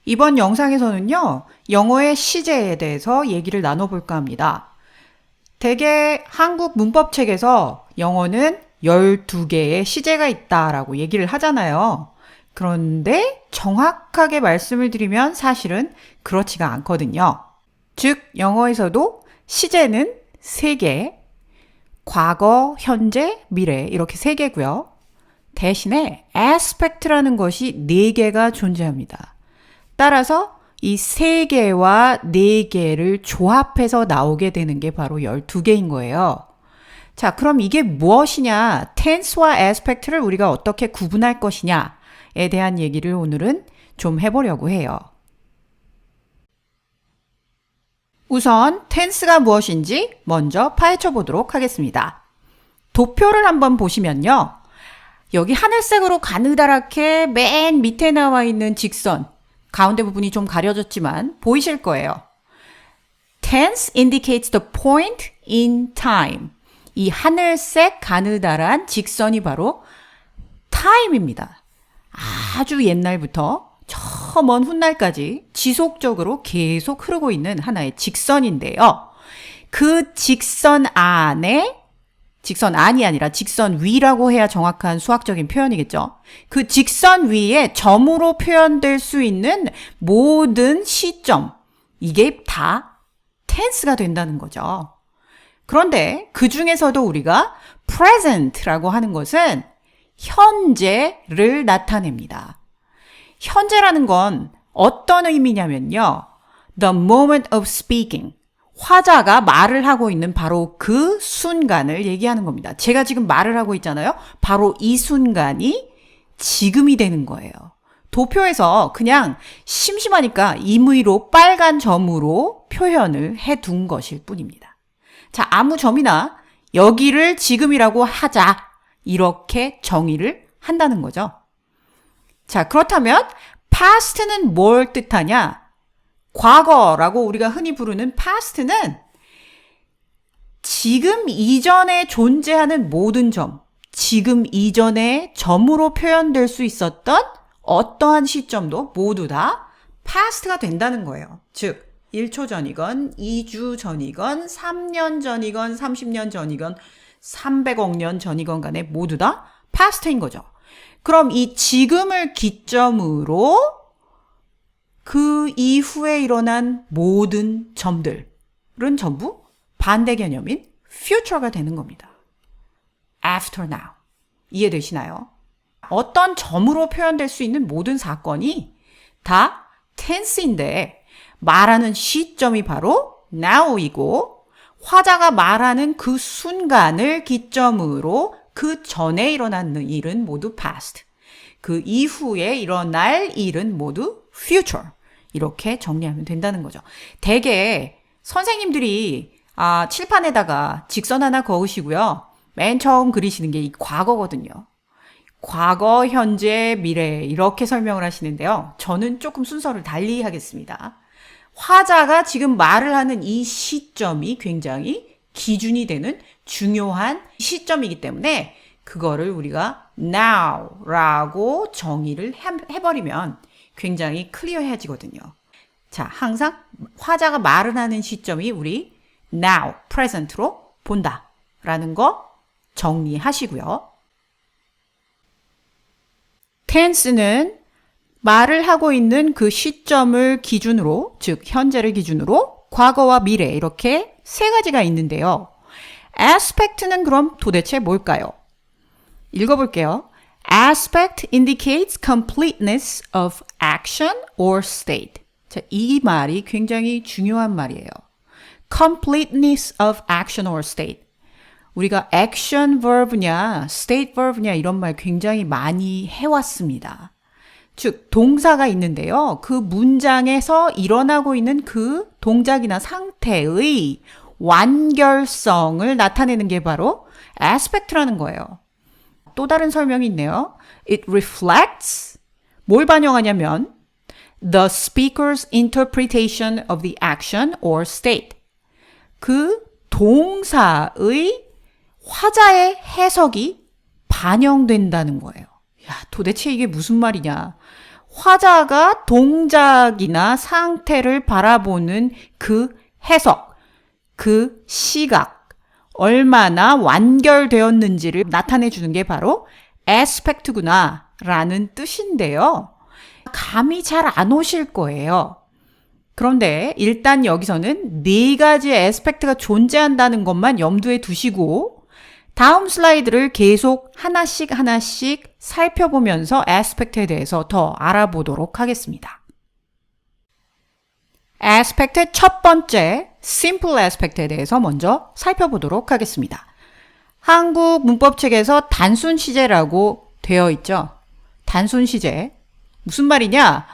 이번 영상에서는요, 영어의 시제에 대해서 얘기를 나눠볼까 합니다. 대개 한국 문법책에서 영어는 12개의 시제가 있다라고 얘기를 하잖아요. 그런데 정확하게 말씀을 드리면 사실은 그렇지가 않거든요. 즉, 영어에서도 시제는 3개, 과거, 현재, 미래 이렇게 3개고요. 대신에 aspect라는 것이 4개가 존재합니다. 따라서 이 3개와 4개를 조합해서 나오게 되는 게 바로 12개인 거예요. 자, 그럼 이게 무엇이냐? tense와 aspect를 우리가 어떻게 구분할 것이냐에 대한 얘기를 오늘은 좀 해보려고 해요. 우선 tense가 무엇인지 먼저 파헤쳐 보도록 하겠습니다. 도표를 한번 보시면요. 여기 하늘색으로 가느다랗게 맨 밑에 나와 있는 직선, 가운데 부분이 좀 가려졌지만 보이실 거예요. Tense indicates the point in time. 이 하늘색 가느다란 직선이 바로 time입니다. 아주 옛날부터 저 먼 훗날까지 지속적으로 계속 흐르고 있는 하나의 직선인데요. 그 직선 안에 직선 안이 아니라 직선 위라고 해야 정확한 수학적인 표현이겠죠. 그 직선 위에 점으로 표현될 수 있는 모든 시점, 이게 다 tense가 된다는 거죠. 그런데 그 중에서도 우리가 present라고 하는 것은 현재를 나타냅니다. 현재라는 건 어떤 의미냐면요. The moment of speaking. 화자가 말을 하고 있는 바로 그 순간을 얘기하는 겁니다. 제가 지금 말을 하고 있잖아요. 바로 이 순간이 지금이 되는 거예요. 도표에서 그냥 심심하니까 임의로 빨간 점으로 표현을 해둔 것일 뿐입니다. 자, 아무 점이나 여기를 지금이라고 하자. 이렇게 정의를 한다는 거죠. 자, 그렇다면 past는 뭘 뜻하냐? 과거라고 우리가 흔히 부르는 past는 지금 이전에 존재하는 모든 점, 지금 이전에 점으로 표현될 수 있었던 어떠한 시점도 모두 다 past가 된다는 거예요. 즉, 1초 전이건 2주 전이건 3년 전이건 30년 전이건 300억 년 전이건 간에 모두 다 past인 거죠. 그럼 이 지금을 기점으로 그 이후에 일어난 모든 점들은 전부 반대 개념인 future가 되는 겁니다. after now. 이해되시나요? 어떤 점으로 표현될 수 있는 모든 사건이 다 tense인데 말하는 시점이 바로 now이고 화자가 말하는 그 순간을 기점으로 그 전에 일어난 일은 모두 past. 그 이후에 일어날 일은 모두 future. 이렇게 정리하면 된다는 거죠. 대개 선생님들이 칠판에다가 직선 하나 그으시고요. 맨 처음 그리시는 게 이 과거거든요. 과거, 현재, 미래 이렇게 설명을 하시는데요. 저는 조금 순서를 달리 하겠습니다. 화자가 지금 말을 하는 이 시점이 굉장히 기준이 되는 중요한 시점이기 때문에 그거를 우리가 now라고 정의를 해버리면 굉장히 클리어해지거든요. 자, 항상 화자가 말을 하는 시점이 우리 now, present로 본다라는 거 정리하시고요. tense는 말을 하고 있는 그 시점을 기준으로, 즉 현재를 기준으로 과거와 미래 이렇게 3가지가 있는데요. aspect는 그럼 도대체 뭘까요? 읽어볼게요. Aspect indicates completeness of action or state. 자, 이 말이 굉장히 중요한 말이에요. Completeness of action or state. 우리가 action verb냐, state verb냐 이런 말 굉장히 많이 해왔습니다. 즉, 동사가 있는데요. 그 문장에서 일어나고 있는 그 동작이나 상태의 완결성을 나타내는 게 바로 aspect라는 거예요. 또 다른 설명이 있네요. It reflects, 뭘 반영하냐면 the speaker's interpretation of the action or state. 그 동사의 화자의 해석이 반영된다는 거예요. 야, 도대체 이게 무슨 말이냐. 화자가 동작이나 상태를 바라보는 그 해석, 그 시각, 얼마나 완결되었는지를 나타내 주는 게 바로 aspect구나 라는 뜻인데요. 감이 잘 안 오실 거예요. 그런데 일단 여기서는 4가지의 aspect가 존재한다는 것만 염두에 두시고 다음 슬라이드를 계속 하나씩 살펴보면서 aspect에 대해서 더 알아보도록 하겠습니다. aspect의 첫 번째 simple aspect에 대해서 먼저 살펴보도록 하겠습니다. 한국 문법책에서 단순 시제라고 되어 있죠. 단순 시제. 무슨 말이냐?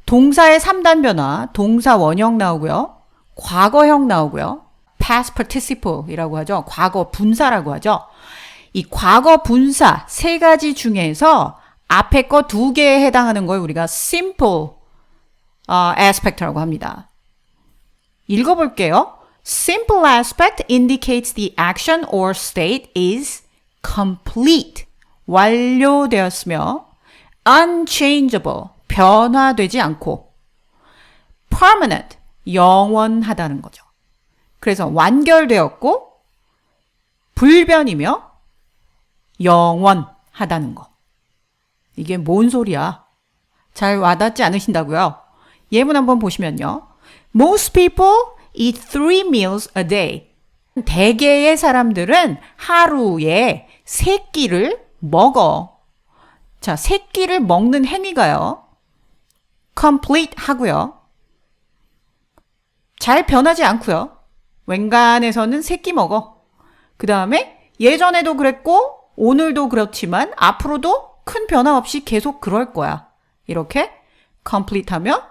동사의 3단 변화, 동사 원형 나오고요. 과거형 나오고요. past participle이라고 하죠. 과거 분사라고 하죠. 이 과거 분사 3가지 중에서 앞에 거 2개에 해당하는 걸 우리가 simple aspect라고 합니다. 읽어볼게요. Simple aspect indicates the action or state is complete, 완료되었으며 unchangeable, 변화되지 않고 permanent, 영원하다는 거죠. 그래서 완결되었고 불변이며 영원하다는 거. 이게 뭔 소리야? 잘 와닿지 않으신다고요? 예문 한번 보시면요. Most people eat 3 meals a day. 대개의 사람들은 하루에 3끼를 먹어. 자, 3끼를 먹는 행위가요. complete 하고요. 잘 변하지 않고요. 웬간에서는 3끼 먹어. 그 다음에 예전에도 그랬고 오늘도 그렇지만 앞으로도 큰 변화 없이 계속 그럴 거야. 이렇게 complete 하며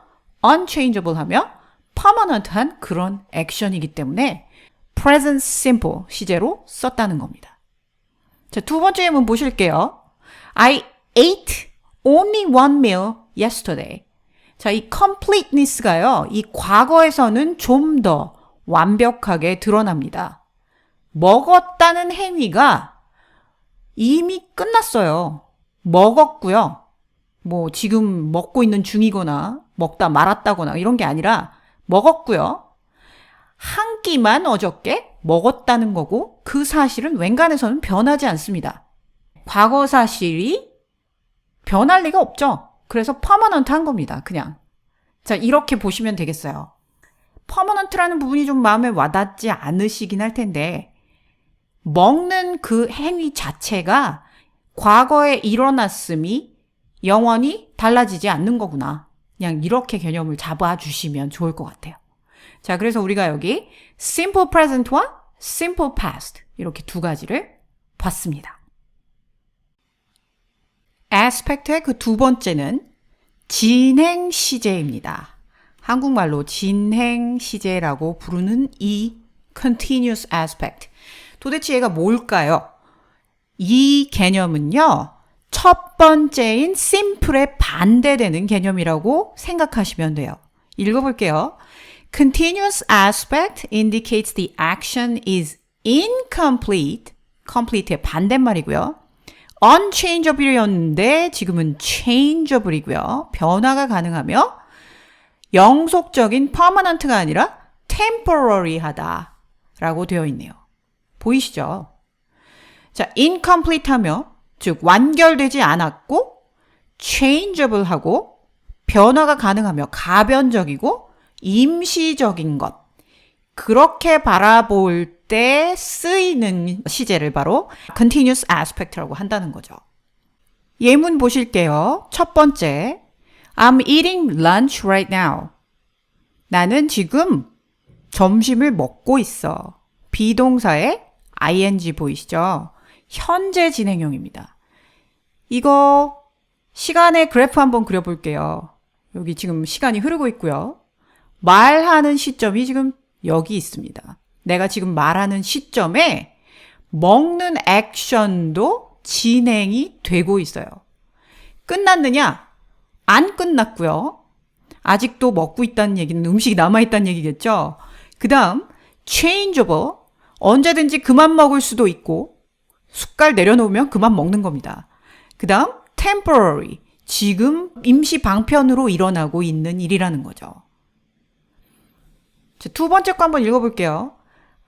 unchangeable 하며 permanent한 그런 액션이기 때문에 present simple 시제로 썼다는 겁니다. 자, 두 번째 예문 보실게요. I ate only 1 meal yesterday. 자, 이 completeness가요. 이 과거에서는 좀 더 완벽하게 드러납니다. 먹었다는 행위가 이미 끝났어요. 먹었고요. 뭐 지금 먹고 있는 중이거나 먹다 말았다거나 이런 게 아니라 먹었고요. 한 끼만 어저께 먹었다는 거고 그 사실은 웬간에서는 변하지 않습니다. 과거 사실이 변할 리가 없죠. 그래서 퍼머넌트한 겁니다. 그냥. 자, 이렇게 보시면 되겠어요. 퍼머넌트라는 부분이 좀 마음에 와닿지 않으시긴 할 텐데 먹는 그 행위 자체가 과거에 일어났음이 영원히 달라지지 않는 거구나. 그냥 이렇게 개념을 잡아주시면 좋을 것 같아요. 자, 그래서 우리가 여기 simple present와 simple past 이렇게 2가지를 봤습니다. aspect의 그 2번째는 진행 시제입니다. 한국말로 진행 시제라고 부르는 이 continuous aspect. 도대체 얘가 뭘까요? 이 개념은요. 첫 번째인 simple에 반대되는 개념이라고 생각하시면 돼요. 읽어볼게요. Continuous aspect indicates the action is incomplete. complete의 반대말이고요. unchangeable이었는데 지금은 changeable이고요. 변화가 가능하며 영속적인 permanent가 아니라 temporary하다 라고 되어 있네요. 보이시죠? 자, incomplete 하며 즉 완결되지 않았고 changeable하고 변화가 가능하며 가변적이고 임시적인 것. 그렇게 바라볼 때 쓰이는 시제를 바로 continuous aspect라고 한다는 거죠. 예문 보실게요. 첫 번째, I'm eating lunch right now. 나는 지금 점심을 먹고 있어. 비동사의 ing 보이시죠? 현재 진행형입니다. 이거 시간의 그래프 한번 그려볼게요. 여기 지금 시간이 흐르고 있고요. 말하는 시점이 지금 여기 있습니다. 내가 지금 말하는 시점에 먹는 액션도 진행이 되고 있어요. 끝났느냐? 안 끝났고요. 아직도 먹고 있다는 얘기는 음식이 남아있다는 얘기겠죠. 그 다음 changeable, 언제든지 그만 먹을 수도 있고 숟갈 내려놓으면 그만 먹는 겁니다. 그 다음 temporary, 지금 임시 방편으로 일어나고 있는 일이라는 거죠. 자, 두 번째 거 한번 읽어볼게요.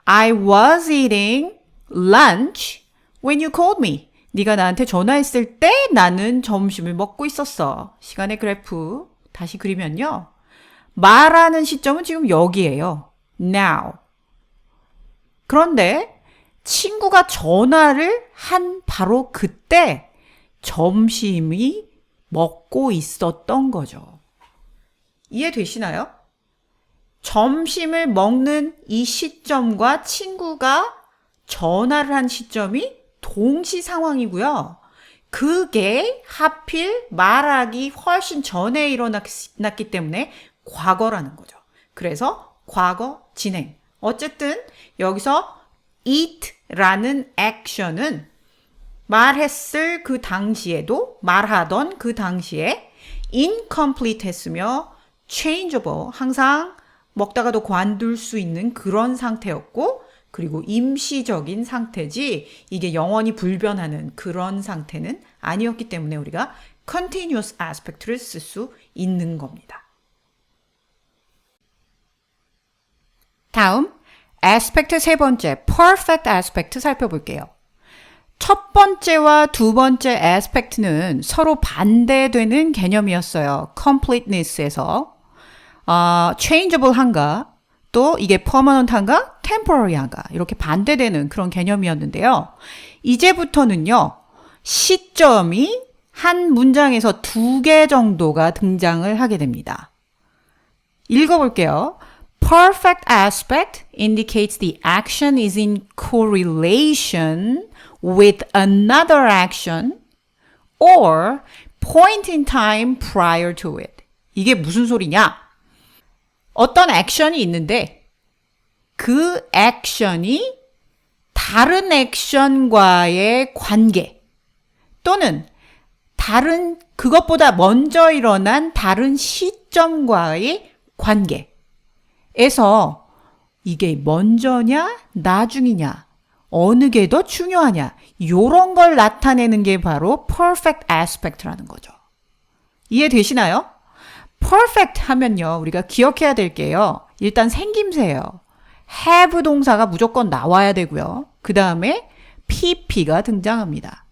I was eating lunch when you called me. 네가 나한테 전화했을 때 나는 점심을 먹고 있었어. 시간의 그래프 다시 그리면요. 말하는 시점은 지금 여기예요. Now. 그런데 친구가 전화를 한 바로 그때 점심이 먹고 있었던 거죠. 이해되시나요? 점심을 먹는 이 시점과 친구가 전화를 한 시점이 동시 상황이고요. 그게 하필 말하기 훨씬 전에 일어났기 때문에 과거라는 거죠. 그래서 과거 진행. 어쨌든 여기서 eat라는 액션은 말했을 그 당시에도 말하던 그 당시에 incomplete 했으며 changeable 항상 먹다가도 관둘 수 있는 그런 상태였고 그리고 임시적인 상태지 이게 영원히 불변하는 그런 상태는 아니었기 때문에 우리가 continuous aspect를 쓸 수 있는 겁니다. 다음 aspect 세 번째 perfect aspect 살펴볼게요. 첫 번째와 두 번째 aspect는 서로 반대되는 개념이었어요. completeness에서 changeable 한가 또 이게 permanent 한가 temporary 한가 이렇게 반대되는 그런 개념이었는데요. 이제부터는요. 시점이 한 문장에서 2개 정도가 등장을 하게 됩니다. 읽어볼게요. Perfect aspect indicates the action is in correlation with another action or point in time prior to it. 이게 무슨 소리냐? 어떤 액션이 있는데 그 액션이 다른 액션과의 관계 또는 다른 그것보다 먼저 일어난 다른 시점과의 관계에서 이게 먼저냐 나중이냐 어느 게 더 중요하냐 이런 걸 나타내는 게 바로 perfect aspect라는 거죠. 이해되시나요? perfect 하면요. 우리가 기억해야 될 게요. 일단 생김새예요. have 동사가 무조건 나와야 되고요. 그 다음에 pp가 등장합니다.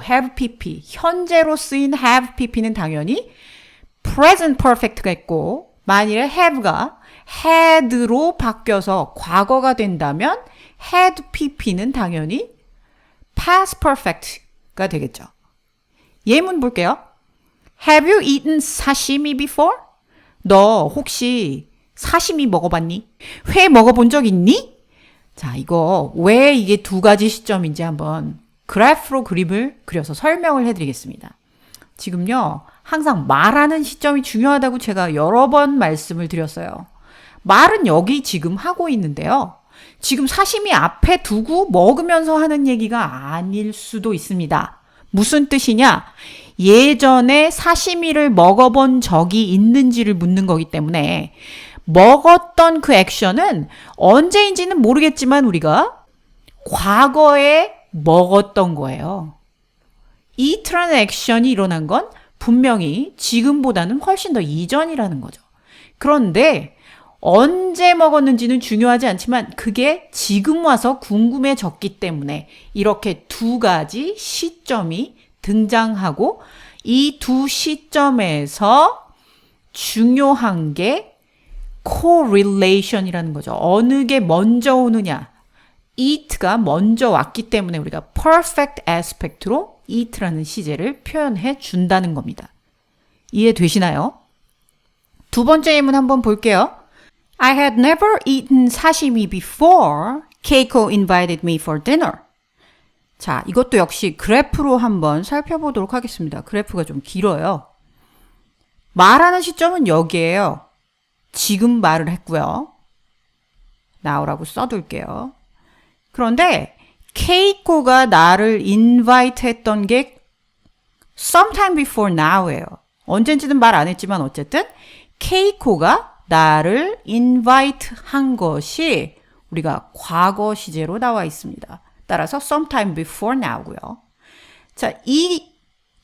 have pp. 현재로 쓰인 have pp는 당연히 present perfect가 있고 만일에 have가 had로 바뀌어서 과거가 된다면 had pp는 당연히 past perfect가 되겠죠. 예문 볼게요. Have you eaten sashimi before? 너 혹시 사시미 먹어봤니? 회 먹어본 적 있니? 자, 이거 왜 이게 두 가지 시점인지 한번 그래프로 그림을 그려서 설명을 해드리겠습니다. 지금요, 항상 말하는 시점이 중요하다고 제가 여러 번 말씀을 드렸어요. 말은 여기 지금 하고 있는데요. 지금 사시미 앞에 두고 먹으면서 하는 얘기가 아닐 수도 있습니다. 무슨 뜻이냐? 예전에 사시미를 먹어본 적이 있는지를 묻는 거기 때문에 먹었던 그 액션은 언제인지는 모르겠지만 우리가 과거에 먹었던 거예요. eat라는 액션이 일어난 건 분명히 지금보다는 훨씬 더 이전이라는 거죠. 그런데 언제 먹었는지는 중요하지 않지만 그게 지금 와서 궁금해졌기 때문에 이렇게 두 가지 시점이 등장하고 이 두 시점에서 중요한 게 correlation이라는 거죠. 어느 게 먼저 오느냐. eat가 먼저 왔기 때문에 우리가 perfect aspect로 eat라는 시제를 표현해 준다는 겁니다. 이해되시나요? 두 번째 예문 한번 볼게요. I had never eaten sashimi before. Keiko invited me for dinner. 자, 이것도 역시 그래프로 한번 살펴보도록 하겠습니다. 그래프가 좀 길어요. 말하는 시점은 여기에요. 지금 말을 했고요. now라고 써둘게요. 그런데 케이코가 나를 invite 했던 게 sometime before now예요. 언젠지는 말 안 했지만 어쨌든 케이코가 나를 invite 한 것이 우리가 과거 시제로 나와 있습니다. 따라서 sometime before now고요. 자, 이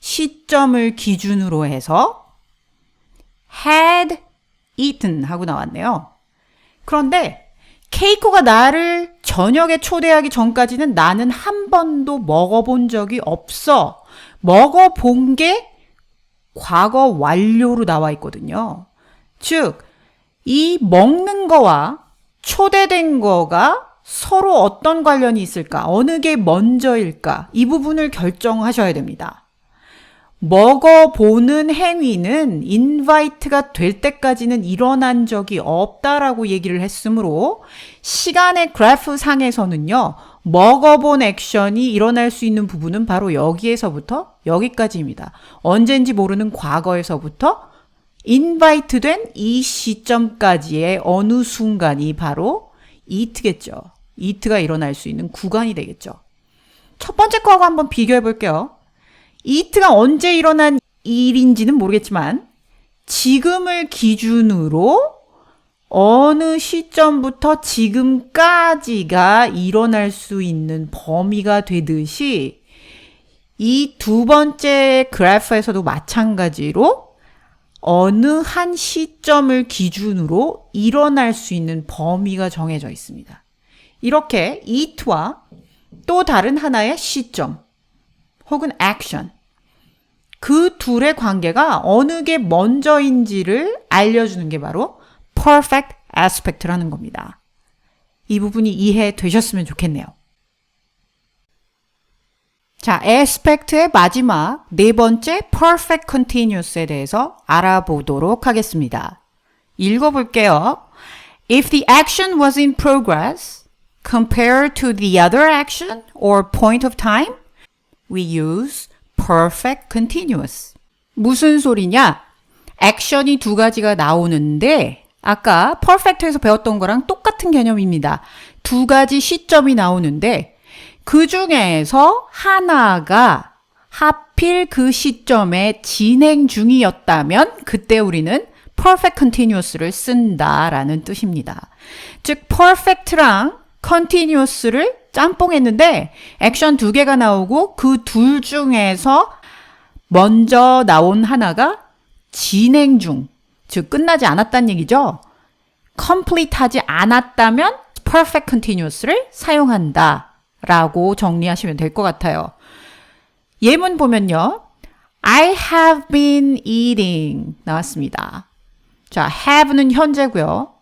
시점을 기준으로 해서 had eaten 하고 나왔네요. 그런데 케이코가 나를 저녁에 초대하기 전까지는 나는 한 번도 먹어본 적이 없어. 먹어본 게 과거 완료로 나와 있거든요. 즉, 이 먹는 거와 초대된 거가 서로 어떤 관련이 있을까? 어느 게 먼저일까? 이 부분을 결정하셔야 됩니다. 먹어보는 행위는 인바이트가 될 때까지는 일어난 적이 없다라고 얘기를 했으므로 시간의 그래프 상에서는요. 먹어본 액션이 일어날 수 있는 부분은 바로 여기에서부터 여기까지입니다. 언젠지 모르는 과거에서부터 인바이트 된 이 시점까지의 어느 순간이 바로 이트겠죠. 이트가 일어날 수 있는 구간이 되겠죠. 첫 번째 거하고 한번 비교해 볼게요. 이트가 언제 일어난 일인지는 모르겠지만 지금을 기준으로 어느 시점부터 지금까지가 일어날 수 있는 범위가 되듯이 이 두 번째 그래프에서도 마찬가지로 어느 한 시점을 기준으로 일어날 수 있는 범위가 정해져 있습니다. 이렇게 it와 또 다른 하나의 시점 혹은 액션 그 둘의 관계가 어느 게 먼저인지를 알려주는 게 바로 perfect aspect라는 겁니다. 이 부분이 이해되셨으면 좋겠네요. 자, aspect의 마지막 네 번째 perfect continuous에 대해서 알아보도록 하겠습니다. 읽어볼게요. If the action was in progress compared to the other action or point of time, we use perfect continuous. 무슨 소리냐? 액션이 두 가지가 나오는데 아까 perfect에서 배웠던 거랑 똑같은 개념입니다. 두 가지 시점이 나오는데 그 중에서 하나가 하필 그 시점에 진행 중이었다면 그때 우리는 perfect continuous를 쓴다라는 뜻입니다. 즉 perfect랑 continuous를 짬뽕했는데 액션 두 개가 나오고 그 둘 중에서 먼저 나온 하나가 진행 중, 즉 끝나지 않았다는 얘기죠. complete 하지 않았다면 perfect continuous를 사용한다 라고 정리하시면 될 것 같아요. 예문 보면요. I have been eating 나왔습니다. 자, have는 현재고요.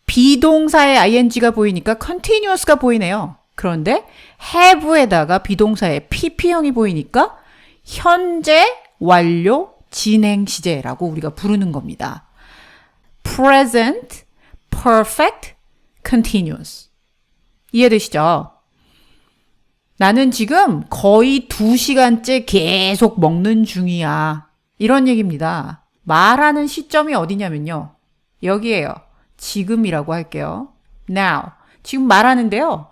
비동사의 ing가 보이니까 continuous가 보이네요. 그런데 have에다가 비동사의 pp형이 보이니까 현재 완료 진행 시제라고 우리가 부르는 겁니다. present, perfect, continuous. 이해되시죠? 나는 지금 거의 2시간째 계속 먹는 중이야. 이런 얘기입니다. 말하는 시점이 어디냐면요. 여기에요. 지금이라고 할게요. Now. 지금 말하는데요.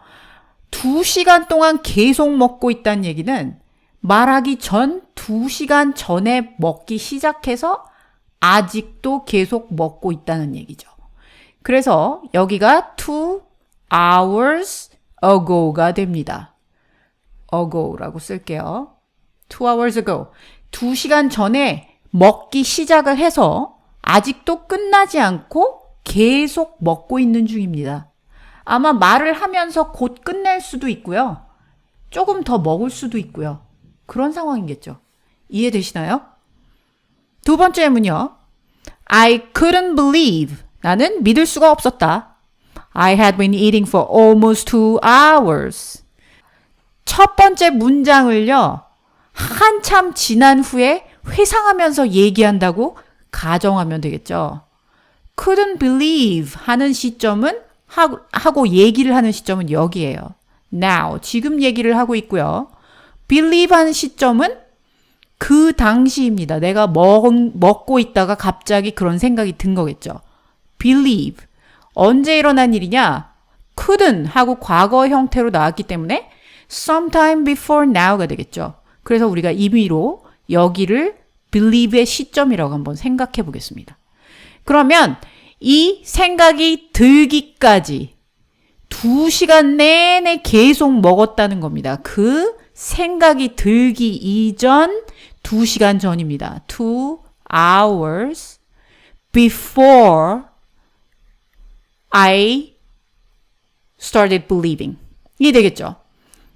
2시간 동안 계속 먹고 있다는 얘기는 말하기 전 2시간 전에 먹기 시작해서 아직도 계속 먹고 있다는 얘기죠. 그래서 여기가 2 hours ago가 됩니다. ago라고 쓸게요. 2 hours ago. 2시간 전에 먹기 시작을 해서 아직도 끝나지 않고 계속 먹고 있는 중입니다. 아마 말을 하면서 곧 끝낼 수도 있고요. 조금 더 먹을 수도 있고요. 그런 상황이겠죠. 이해되시나요? 두 번째 문요. I couldn't believe. 나는 믿을 수가 없었다. I had been eating for almost 2 hours. 첫 번째 문장을요. 한참 지난 후에 회상하면서 얘기한다고 가정하면 되겠죠. couldn't believe 하는 시점은 하고 얘기를 하는 시점은 여기예요. now, 지금 얘기를 하고 있고요. believe 하는 시점은 그 당시입니다. 내가 먹고 있다가 갑자기 그런 생각이 든 거겠죠. believe. 언제 일어난 일이냐? couldn't 하고 과거 형태로 나왔기 때문에 sometime before now가 되겠죠. 그래서 우리가 임의로 여기를 believe의 시점이라고 한번 생각해 보겠습니다. 그러면 이 생각이 들기까지 2시간 내내 계속 먹었다는 겁니다. 그 생각이 들기 이전 2시간 전입니다. 2 hours before I started believing. 이게 되겠죠.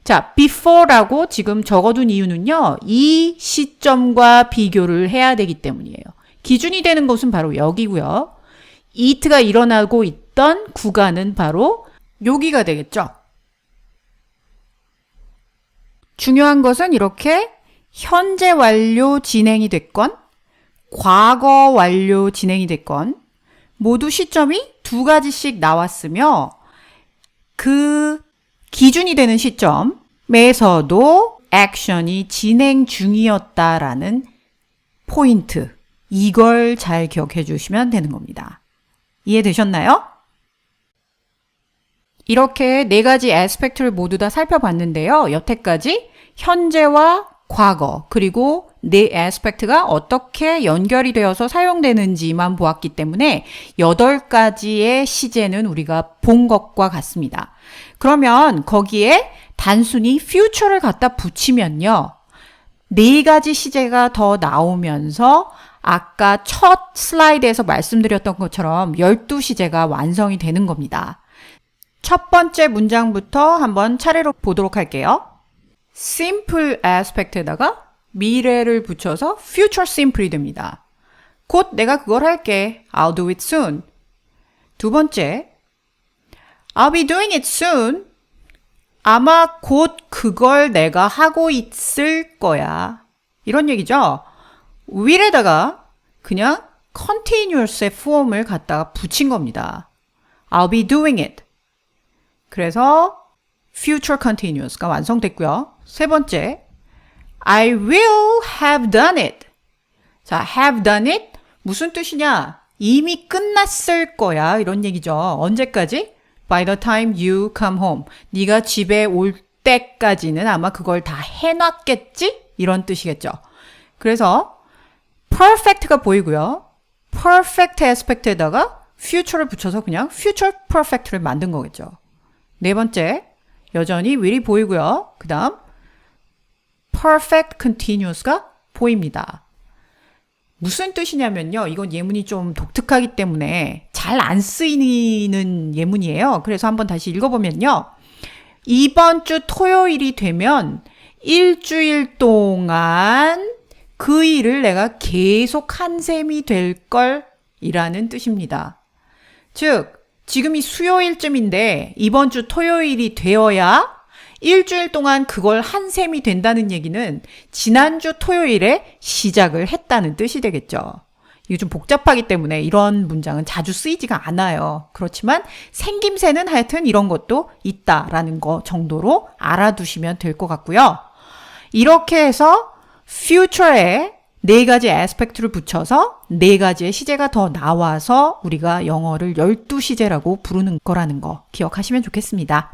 자, before라고 지금 적어둔 이유는요. 이 시점과 비교를 해야 되기 때문이에요. 기준이 되는 것은 바로 여기고요. it가 일어나고 있던 구간은 바로 여기가 되겠죠. 중요한 것은 이렇게 현재 완료 진행이 됐건 과거 완료 진행이 됐건 모두 시점이 2가지씩 나왔으며 그 기준이 되는 시점에서도 액션이 진행 중이었다라는 포인트, 이걸 잘 기억해 주시면 되는 겁니다. 이해되셨나요? 이렇게 4가지 애스펙트를 모두 다 살펴봤는데요. 여태까지 현재와 과거 그리고 4 애스펙트가 어떻게 연결이 되어서 사용되는지만 보았기 때문에 8가지의 시제는 우리가 본 것과 같습니다. 그러면 거기에 단순히 future를 갖다 붙이면요. 4가지 시제가 더 나오면서 아까 첫 슬라이드에서 말씀드렸던 것처럼 12시제가 완성이 되는 겁니다. 첫 번째 문장부터 한번 차례로 보도록 할게요. simple aspect에다가 미래를 붙여서 future simple이 됩니다. 곧 내가 그걸 할게. I'll do it soon. 두 번째, I'll be doing it soon. 아마 곧 그걸 내가 하고 있을 거야. 이런 얘기죠. will에다가 그냥 continuous의 form을 갖다가 붙인 겁니다. I'll be doing it. 그래서 future continuous가 완성됐고요. 세 번째, I will have done it. 자, have done it 무슨 뜻이냐? 이미 끝났을 거야 이런 얘기죠. 언제까지? By the time you come home. 네가 집에 올 때까지는 아마 그걸 다 해놨겠지? 이런 뜻이겠죠. 그래서 perfect가 보이고요. perfect aspect에다가 future를 붙여서 그냥 future perfect를 만든 거겠죠. 네 번째, 여전히 will이 보이고요. 그 다음 perfect continuous가 보입니다. 무슨 뜻이냐면요. 이건 예문이 좀 독특하기 때문에 잘 안 쓰이는 예문이에요. 그래서 한번 다시 읽어보면요. 이번 주 토요일이 되면 일주일 동안 그 일을 내가 계속 한 셈이 될 걸 이라는 뜻입니다. 즉, 지금이 수요일쯤인데 이번 주 토요일이 되어야 일주일 동안 그걸 한 셈이 된다는 얘기는 지난주 토요일에 시작을 했다는 뜻이 되겠죠. 이게 좀 복잡하기 때문에 이런 문장은 자주 쓰이지가 않아요. 그렇지만 생김새는 하여튼 이런 것도 있다라는 거 정도로 알아두시면 될 것 같고요. 이렇게 해서 future에 4가지 애스펙트를 붙여서 4가지의 시제가 더 나와서 우리가 영어를 12시제라고 부르는 거라는 거 기억하시면 좋겠습니다.